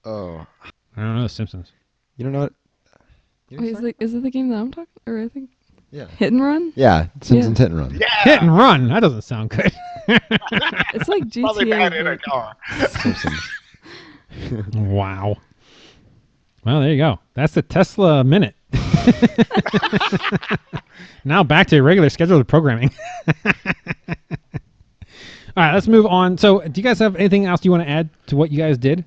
Oh, I don't know the Simpsons. you don't know what? Wait, is it the game that I'm talking? Or I think Yeah. Hit and Run? Yeah, Simpsons Hit and Run. Yeah. Hit and Run. That doesn't sound good. It's like GTA. Probably bad in a but- car. Simpsons. Wow. Well, there you go. That's the Tesla Minute. Now back to regular scheduled programming. All right, let's move on. So, do you guys have anything else you want to add to what you guys did?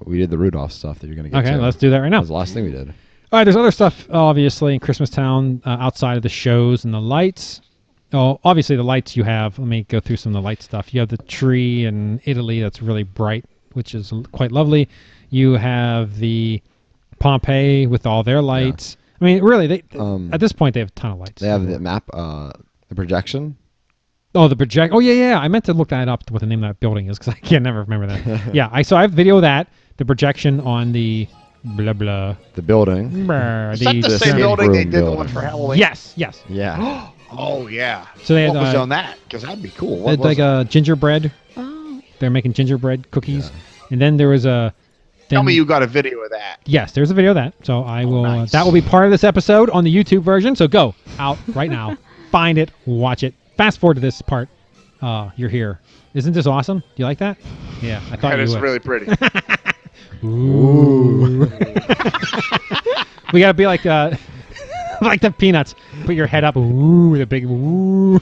We did the Rudolph stuff that you're gonna get Okay, to. let's do that right That now. was the last thing we did. All right, there's other stuff, obviously, in Christmas Town outside of the shows and the lights. Oh, obviously, the lights you have. Let me go through some of the light stuff. You have the tree in Italy that's really bright, which is quite lovely. You have the Pompeii with all their lights. I mean, really, they at this point, they have a ton of lights. They have the map, the projection. Oh, the project. Oh, yeah. I meant to look that up, what the name of that building is, because I can't never remember that. Yeah, so I have video of that, the projection on the blah, blah. The building. Brr, Is that the the same building they room did the one building. for Halloween? Yes. Yeah. Oh, yeah. So they What had, was on that? Because that'd be cool. They What had was like it? a gingerbread. Oh, They're making gingerbread cookies. Yeah. And then there was a... Tell me you got a video of that. Yes, there's a video of that. So I will. nice. That will be part of this episode on the YouTube version. So go out right now, find it, watch it. Fast forward to this part. You're here. Isn't this awesome? Do you like that? Yeah, I thought That you is would. really pretty. Ooh. We gotta be like like the Peanuts. Put your head up. Ooh, with a big ooh.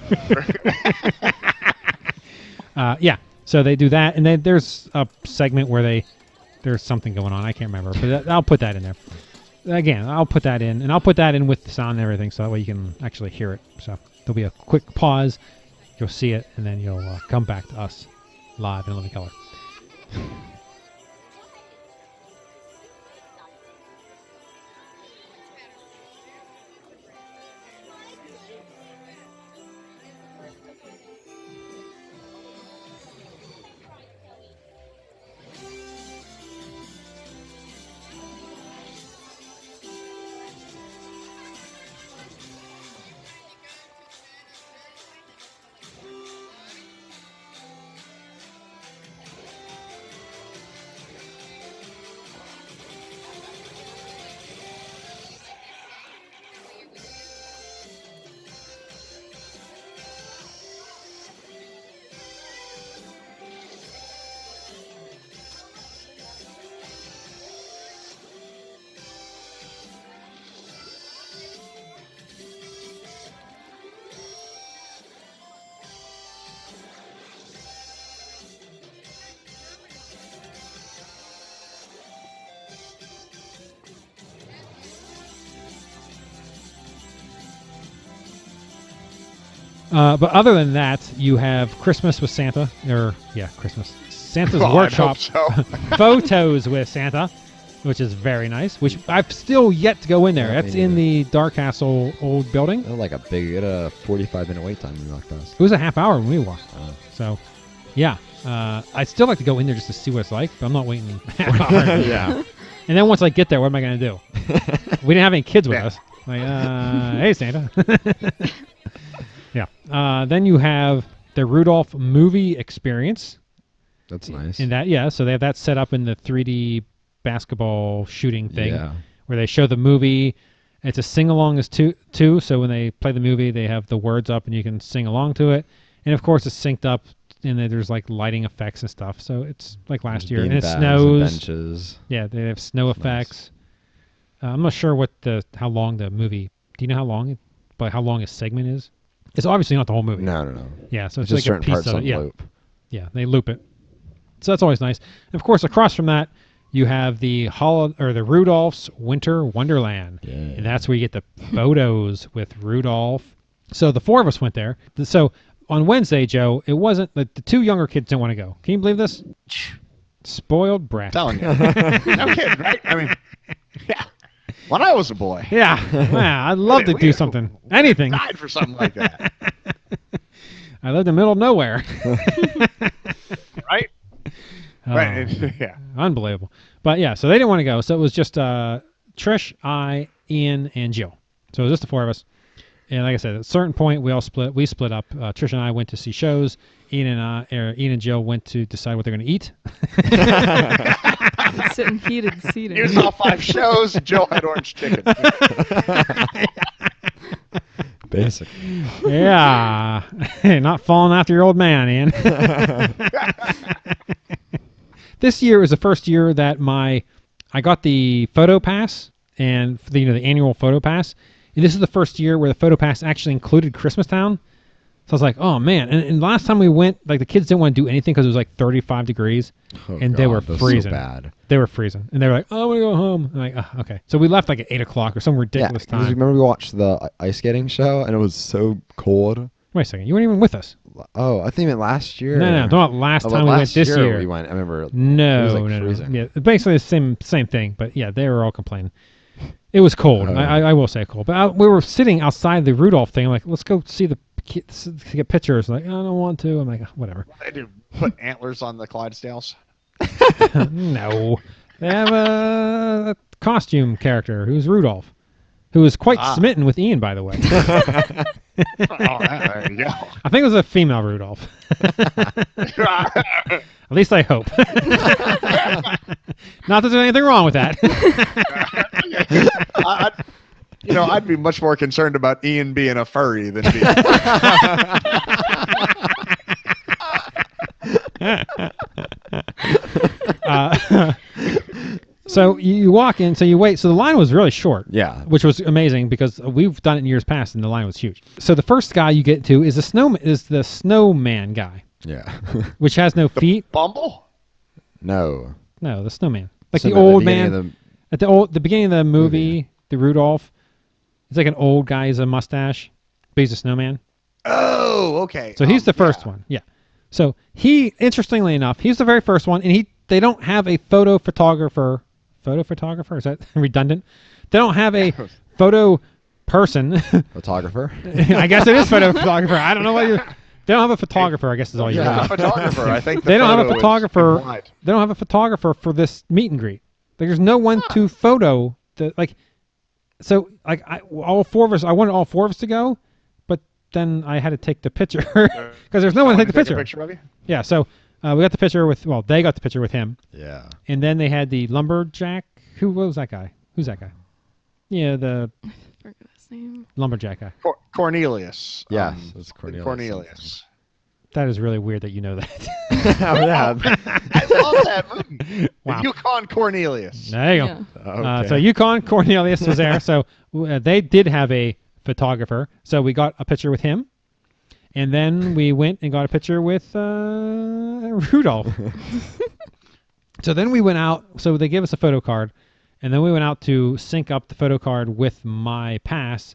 Yeah. So they do that, and then there's a segment where there's something going on. I can't remember, but I'll put that in there. Again, I'll put that in, and I'll put that in with the sound and everything, so that way you can actually hear it. So there'll be a quick pause. You'll see it, and then you'll come back to us live in living color. But other than that, you have Christmas with Santa, Christmas. Santa's Oh, I'd Workshop hope so. photos with Santa, which is very nice. Which I've still yet to go in there. Yeah, That's me in the Dark Castle old building. It was like a 45-minute wait time when we walked past. It was a half hour when we walked. Oh. So, yeah. I'd still like to go in there just to see what it's like, but I'm not waiting. Yeah. And then once I get there, what am I going to do? We didn't have any kids with us. Like, hey, Santa. Yeah. Then you have the Rudolph movie experience. That's nice. In that, yeah. So they have that set up in the 3D basketball shooting thing where they show the movie. It's a sing-along as too. So when they play the movie, they have the words up and you can sing along to it. And, of course, it's synced up. And then there's like lighting effects and stuff, so it's like last year, and it snows. And benches. Yeah, they have snow effects. Nice. I'm not sure how long the movie. Do you know how long a segment is? It's obviously not the whole movie. No. Yeah, so it's just like certain a piece parts of on it. loop. Yeah, they loop it. So that's always nice. And of course, across from that, you have the Rudolph's Winter Wonderland, and that's where you get the photos with Rudolph. So the four of us went there. So. On Wednesday, Joe, it wasn't the two younger kids didn't want to go. Can you believe this? Spoiled brat. Telling you. No kidding, right? I mean, yeah. When I was a boy. Yeah. Wow, I'd love to do something. Anything. Died for something like that. I lived in the middle of nowhere. Right? Right. Yeah. Unbelievable. But yeah, so they didn't want to go. So it was just Trish, I, Ian, and Jill. So it was just the four of us. And like I said, at a certain point, we split up. Trish and I went to see shows. Ian and Jill went to decide what they're going to eat. Sit in heated seating. You saw 5 shows. Jill had orange chicken. Basically. Yeah. Not falling after your old man, Ian. This year was the first year that I got the photo pass and the annual photo pass. And this is the first year where the photo pass actually included Christmastown. So I was like, oh, man. And last time we went, like, the kids didn't want to do anything because it was like 35 degrees. And they were freezing. So bad. They were freezing. And they were like, oh, I want to go home. I'm like, oh, okay. So we left like at 8 o'clock or some ridiculous time. Remember we watched the ice skating show and it was so cold? Wait a second. You weren't even with us. Oh, I think you meant last year. No. Not last time we went this year. We went. I remember. No, it was freezing. Yeah, basically the same thing. But yeah, they were all complaining. It was cold. I will say cold. But we were sitting outside the Rudolph thing. I'm like, let's go see the kids to get pictures. Like, I don't want to. I'm like, whatever. They do put antlers on the Clydesdales. No. They have a costume character who's Rudolph, who is quite smitten with Ian, by the way. There you go. I think it was a female Rudolph. At least I hope. Not that there's anything wrong with that. I'd be much more concerned about Ian being a furry than being. So you walk in, so you wait. So the line was really short. Yeah. Which was amazing because we've done it in years past and the line was huge. So the first guy you get to is the snowman guy. Yeah. Which has no feet. Bumble? No, the snowman. Like the old man. At the beginning of the movie, the Rudolph. He's like an old guy. He's a mustache, but he's a snowman. Oh, okay. So he's the first one. Yeah. So interestingly enough, he's the very first one, and they don't have a photo photographer. Photo photographer? Is that redundant? They don't have a photo person. Photographer? I guess it is photo photographer. I don't know what you're. They don't have a photographer. I guess is all you're. Yeah, photographer. I think they don't have a photographer. They don't have a photographer for this meet and greet. Like, there's no one to photo So all four of us. I wanted all four of us to go, but then I had to take the picture because there's no one to take the picture. A picture of you? Yeah. So we got the picture with. Well, they got the picture with him. Yeah. And then they had the lumberjack. What was that guy? Who's that guy? Yeah, I forgot his name. Lumberjack guy. Cornelius. Yes, it's Cornelius. Cornelius. That is really weird that you know that. I love that movie. Wow. Yukon Cornelius. There you go. Yeah. Okay. So Yukon Cornelius was there. So they did have a photographer. So we got a picture with him. And then we went and got a picture with Rudolph. So then we went out. So they gave us a photo card. And then we went out to sync up the photo card with my pass.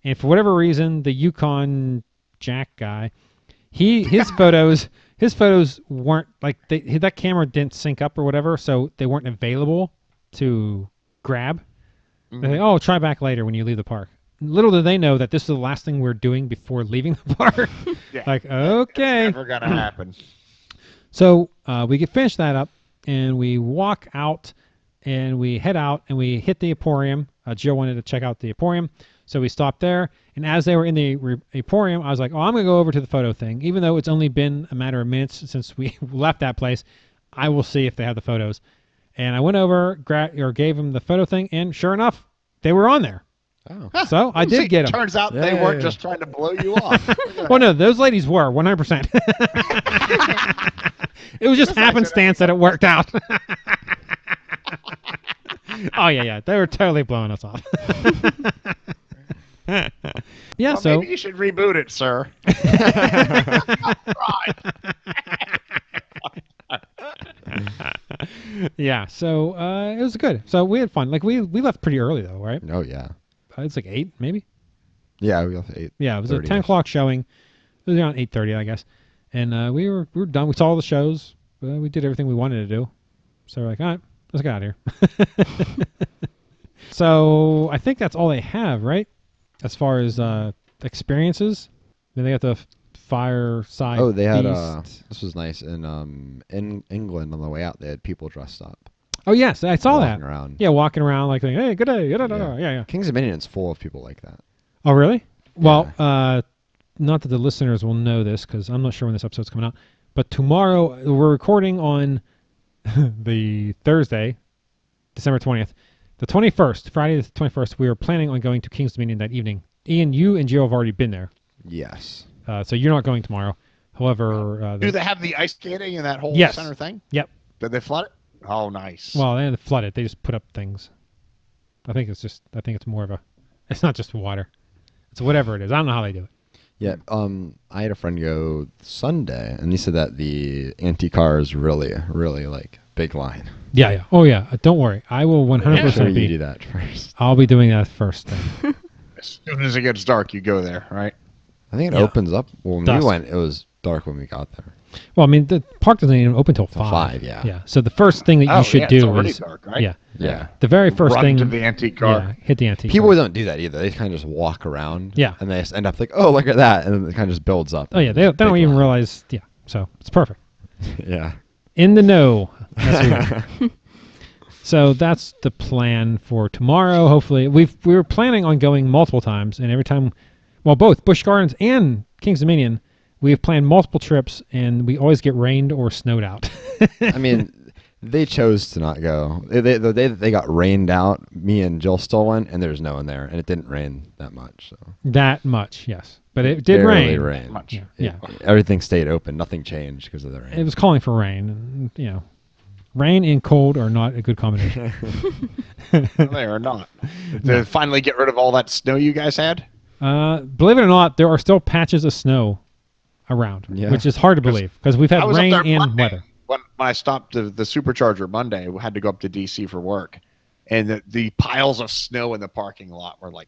And for whatever reason, the Yukon Jack guy, his photos weren't like that camera didn't sync up or whatever, so they weren't available to grab. Mm-hmm. They're like, oh, try back later when you leave the park. Little do they know that this is the last thing we're doing before leaving the park. Yeah. Like, okay. It's never gonna happen. So we get finished that up, and we walk out, and we head out, and we hit the Emporium. Jill wanted to check out the Emporium, so we stopped there. And as they were in the Emporium, I was like, oh, I'm going to go over to the photo thing. Even though it's only been a matter of minutes since we left that place, I will see if they have the photos. And I went over, gave them the photo thing, and sure enough, they were on there. Oh. So I did get them. Turns out they weren't just trying to blow you off. Well, no, those ladies were 100%. It was just happenstance that it worked out. Oh yeah, they were totally blowing us off. Yeah, well, so maybe you should reboot it, sir. Yeah, so it was good. So we had fun. Like we left pretty early though, right? Oh yeah. It's like 8 maybe. Yeah, we left at 8. Yeah, it was a 10 o'clock showing. It was around 8:30, I guess. And we were done. We saw all the shows. We did everything we wanted to do. So we're like, all right, let's get out of here. So I think that's all they have, right? As far as experiences. Then they got the fireside. Oh, they had feast. this was nice in England on the way out. They had people dressed up. Oh yes, I saw that. Walking around. Yeah, walking around like, hey, good day, yeah. Kings Dominion's full of people like that. Oh really? Well, not that the listeners will know this because I'm not sure when this episode's coming out. But tomorrow we're recording on the Thursday, December 20th. The 21st, Friday the 21st, we were planning on going to Kings Dominion that evening. Ian, you and Joe have already been there. Yes. So you're not going tomorrow. However... do they have the ice skating in that whole Yes. center thing? Yep. Did they flood it? Oh, nice. Well, they didn't flood it. They just put up things. I think it's more of a... It's not just water. It's whatever it is. I don't know how they do it. Yeah. I had a friend go Sunday, and he said that the antique car is really, really like big line. Yeah. Oh, yeah. Don't worry. I will 100% Sure, be... you do that first. I'll be doing that first thing. As soon as it gets dark, you go there, right? I think it Yeah. opens up. Well, when Dusk. we went, it was dark when we got there. Well, I mean, the park doesn't even open till 5. 5, yeah. Yeah. So the first thing that you should it's do already is... dark, right? Yeah. Yeah. The very first Run thing... to the antique car. Yeah, hit the antique People car. don't do that either. They kind of just walk around. Yeah. And they just end up like, oh, look at that. And then it kind of just builds up. Oh, yeah. They don't Big even line. realize... Yeah. So it's perfect. Yeah. In the know. That's weird. So that's the plan for tomorrow. Hopefully, we were planning on going multiple times, and every time, well, both Busch Gardens and Kings Dominion, we've planned multiple trips, and we always get rained or snowed out. I mean, they chose to not go. They got rained out. Me and Jill still went, and there's no one there, and it didn't rain that much. So That much, yes, but it did barely rain. rained. Much. Yeah. Everything stayed open. Nothing changed because of the rain. It was calling for rain, and rain and cold are not a good combination. They are not. Did they finally get rid of all that snow you guys had? Believe it or not, there are still patches of snow around, Yeah. which is hard to believe because we've had I was up rain there and Monday. weather. When I stopped the Supercharger Monday, we had to go up to D.C. for work. And the piles of snow in the parking lot were like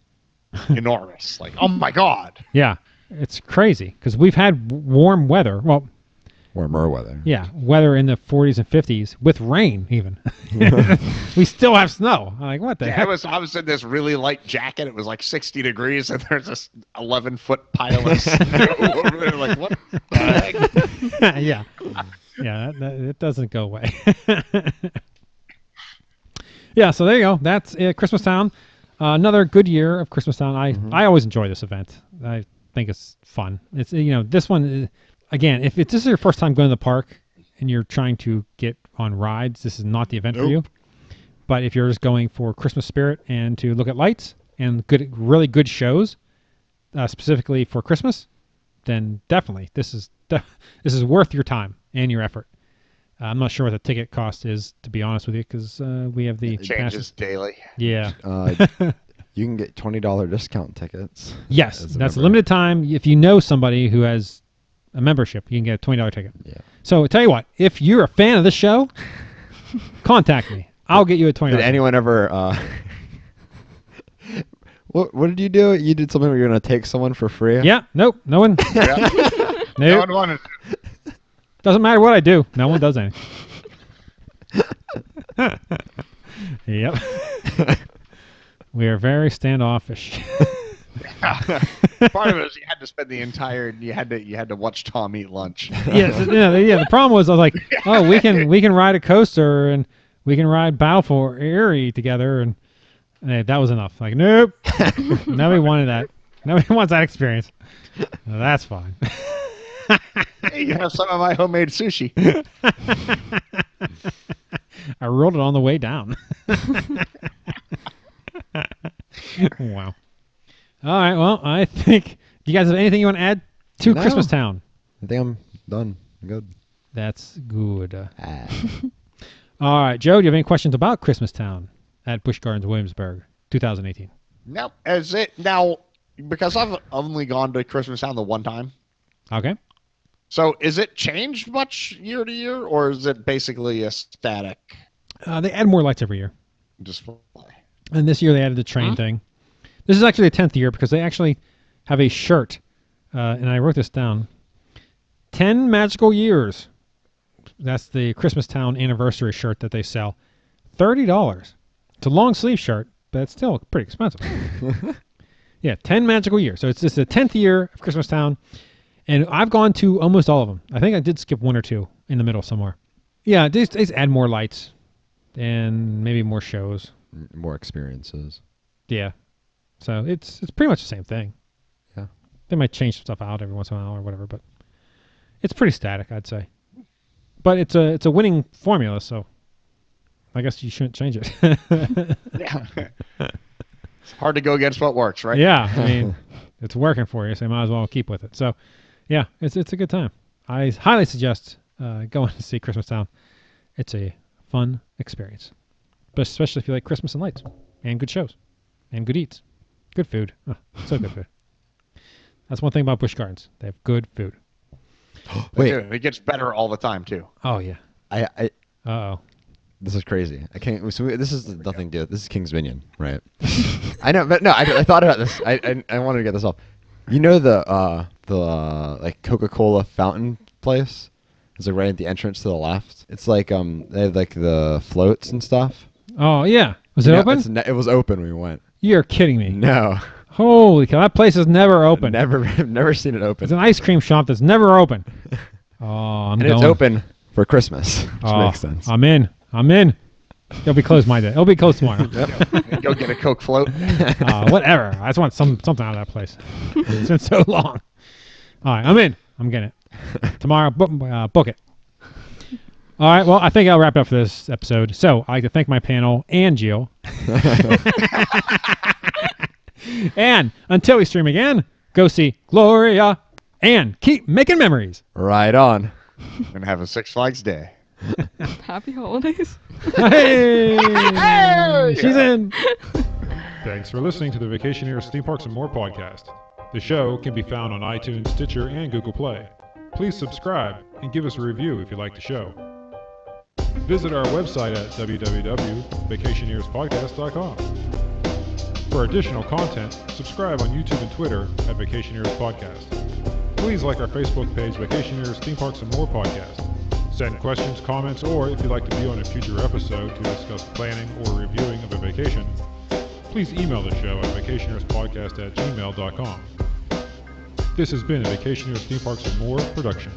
enormous. Like, oh my God. Yeah, it's crazy because we've had warm weather. Well, Warmer weather. yeah, weather in the 40s and 50s with rain even. We still have snow. I'm like, what the Yeah, heck? I was in this really light jacket. It was like 60 degrees, and there's this 11-foot pile of snow over there. Like, what the heck? Yeah. Yeah, it doesn't go away. Yeah, so there you go. That's it. Christmas Town. Another good year of Christmas Town. I always enjoy this event. I think it's fun. It's this one again. If this is your first time going to the park and you're trying to get on rides, this is not the event for you. But if you're just going for Christmas spirit and to look at lights and really good shows, specifically for Christmas, then definitely this is worth your time and your effort. I'm not sure what the ticket cost is, to be honest with you, because we have the It changes daily. Yeah. You can get $20 discount tickets. Yes, as a that's a member. limited time. If you know somebody who has a membership, you can get a $20 ticket. Yeah. So tell you what, if you're a fan of this show, contact me. I'll get you a $20. Did anyone ever? What did you do? You did something where you're gonna take someone for free? Yeah. Nope. No one. Yeah. Nope. No one wanted to. Doesn't matter what I do. No one does anything. Yep. We are very standoffish. Part of it was you had to spend the entire. You had to watch Tom eat lunch. Yeah. The problem was I was like, oh, we can ride a coaster and we can ride Battle for Erie together, and that was enough. Like, nope, nobody wanted that. Nobody wants that experience. No, that's fine. Hey, you have some of my homemade sushi. I rolled it on the way down. Wow. All right. Well, I think. Do you guys have anything you want to add to No. Christmas Town? I think I'm done. I'm good. That's good. Ah. All right, Joe. Do you have any questions about Christmas Town at Busch Gardens, Williamsburg, 2018? Nope. Is it now? Because I've only gone to Christmas Town the one time. Okay. So is it changed much year to year, or is it basically a static They add more lights every year, display? and this year they added the train thing. This is actually the 10th year because they actually have a shirt, and I wrote this down. 10 magical years. That's the Christmas Town anniversary shirt that they sell. $30. It's a long sleeve shirt, but it's still pretty expensive. Yeah, 10 magical years. So it's just the 10th year of Christmas Town, and I've gone to almost all of them. I think I did skip one or two in the middle somewhere. Yeah, they just add more lights and maybe more shows. More experiences. Yeah. So it's pretty much the same thing. Yeah. They might change some stuff out every once in a while or whatever, but it's pretty static, I'd say. But it's a winning formula, so I guess you shouldn't change it. Yeah. It's hard to go against what works, right? Yeah, I mean, it's working for you, so you might as well keep with it. So, yeah, it's a good time. I highly suggest going to see Christmas Town. It's a fun experience, but especially if you like Christmas and lights and good shows and good eats, good food. Oh, so good food. That's one thing about Busch Gardens. They have good food. Wait. It gets better all the time too. Oh yeah. I Uh-oh. This is crazy. I can't. So this is nothing to do. This is King's Dominion, right? I know, but no. I thought about this. I wanted to get this off. You know the like Coca-Cola fountain place? It's like right at the entrance to the left. It's like they have like the floats and stuff. Oh yeah. Was it open? It was open when we went. You're kidding me. No. Holy cow! That place is never open. Never seen it open. It's an ice cream shop that's never open. Oh, I'm going. It's open for Christmas, which makes sense. I'm in. It'll be closed my day. It'll be closed tomorrow. Go get a Coke float. Whatever. I just want something out of that place. It's been so long. All right, I'm in. I'm getting it. Tomorrow, book it. All right, well, I think I'll wrap it up for this episode. So I'd like to thank my panel and Jill. And until we stream again, go see Gloria and keep making memories. Right on. And have a Six Flags day. Happy holidays. Hey! She's in. Thanks for listening to the Vacationeers, Theme Parks, and More podcast. The show can be found on iTunes, Stitcher, and Google Play. Please subscribe and give us a review if you like the show. Visit our website at www.vacationeerspodcast.com. For additional content, subscribe on YouTube and Twitter at Vacationeers Podcast. Please like our Facebook page, Vacationeers, Theme Parks, and More podcast. Send questions, comments, or if you'd like to be on a future episode to discuss planning or reviewing of a vacation, please email the show at vacationerspodcast@gmail.com. This has been a Vacationeers, Theme Parks, and More production.